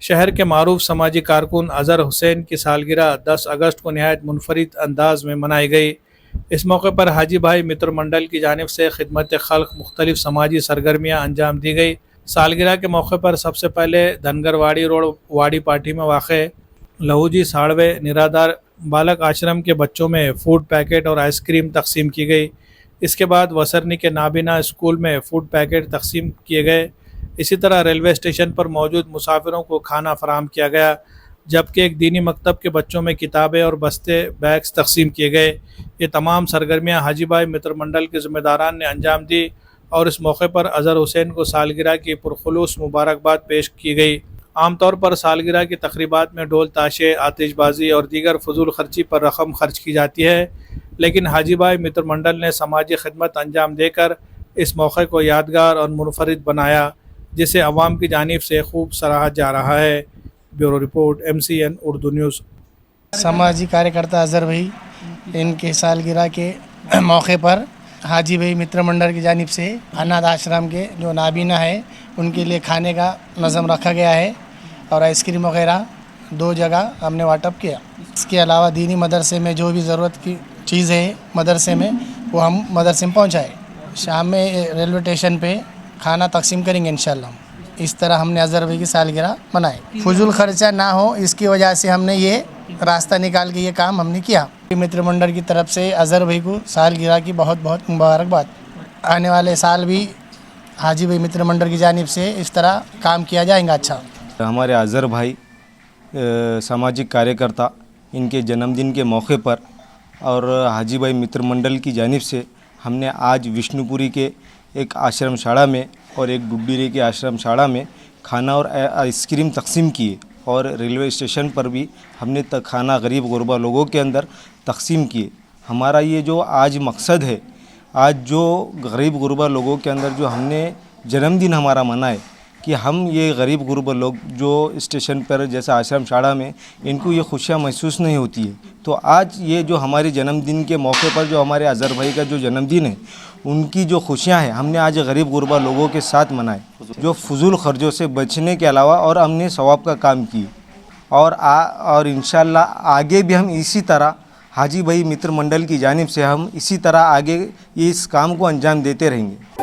शहर के मारूफ समाजी कारकुन अज़हर हुसैन की सालगिरह 10 अगस्त को नहायत मुनफरिद अंदाज में मनाई गई। इस मौके पर हाजी भाई मित्र मंडल की जानिब से खिदमत खल्क मुख्तलिफ समाजी सरगर्मियाँ अंजाम दी गई। सालगिरह के मौके पर सबसे पहले धनगरवाड़ी रोड वाड़ी पार्टी में वाक़ लहूजी साड़वे निराधार बालक आश्रम के बच्चों में फ़ूड पैकेट और आइसक्रीम तकसीम की गई। इसके बाद वसरनी के नाबिना स्कूल में फ़ूड पैकेट तकसीम किए गए। इसी तरह रेलवे स्टेशन पर मौजूद मुसाफिरों को खाना फराहम किया गया, जबकि एक दीनी मकतब के बच्चों में किताबें और बस्ते बैग्स तकसीम किए गए। ये तमाम सरगर्मियाँ हाजी भाई मित्र मंडल के ज़िम्मेदारान ने अंजाम दी और इस मौके पर अज़हर हुसैन को सालगिरह की पुरखुलूस मुबारकबाद पेश की गई। आमतौर पर सालगिरह की तकरीबात में ढोल ताशे, आतिशबाजी और दीगर फजूल खर्ची पर रकम खर्च की जाती है, लेकिन हाजी भाई मित्र मंडल ने समाजी खिदमत अंजाम देकर इस मौके को यादगार और मुनफरिद बनाया, जिसे अवाम की जानिब से खूब सराहा जा रहा है। Bureau report, MCN Urdu news. समाजी कार्यकर्ता अज़हर भाई इनके सालगिरह के मौके पर हाजी भाई मित्र मंडल की जानिब से अनाथ आश्रम के जो नाबीना है उनके लिए खाने का नज़म रखा गया है और आइसक्रीम वगैरह 2 जगह हमने वाटअप किया। इसके अलावा दीनी मदरसे में जो भी ज़रूरत की चीज़ है मदरसे में वो हम मदरसे में पहुँचाए। शाम में रेलवे स्टेशन पे खाना तकसीम करेंगे इंशाल्लाह। इस तरह हमने अज़हर भाई की सालगिरह मनाई। फजूल खर्चा ना हो इसकी वजह से हमने ये रास्ता निकाल के ये काम हमने किया। मित्र मंडल की तरफ से अज़हर भाई को सालगिरह की बहुत बहुत मुबारकबाद। आने वाले साल भी हाजी भाई मित्र मंडल की जानिब से इस तरह काम किया जाएगा। अच्छा, हमारे अज़हर भाई सामाजिक कार्यकर्ता इनके जन्मदिन के मौके पर और हाजी भाई मित्र मंडल की जानिब से हमने आज विष्णुपुरी के एक आश्रम शाला में और एक डुड्डीरे के आश्रम शाला में खाना और आइसक्रीम तकसीम किए और रेलवे स्टेशन पर भी हमने खाना गरीब गुरबा लोगों के अंदर तकसीम किए। हमारा ये जो आज मकसद है, आज जो गरीब गुरबा लोगों के अंदर जो हमने जन्मदिन हमारा मनाए कि हम ये गरीब गुरबा लोग जो स्टेशन पर जैसे आश्रम शाला में इनको ये खुशियाँ महसूस नहीं होती है, तो आज ये जो हमारे जन्मदिन के मौके पर जो हमारे अज़हर भाई का जो जन्मदिन है उनकी जो खुशियाँ हैं हमने आज गरीब गुरबा लोगों के साथ मनाए, जो फजूल खर्चों से बचने के अलावा और हमने सवाब का काम किए और इंशाल्लाह आगे भी हम इसी तरह हाजी भाई मित्र मंडल की जानिब से हम इसी तरह आगे इस काम को अंजाम देते रहेंगे।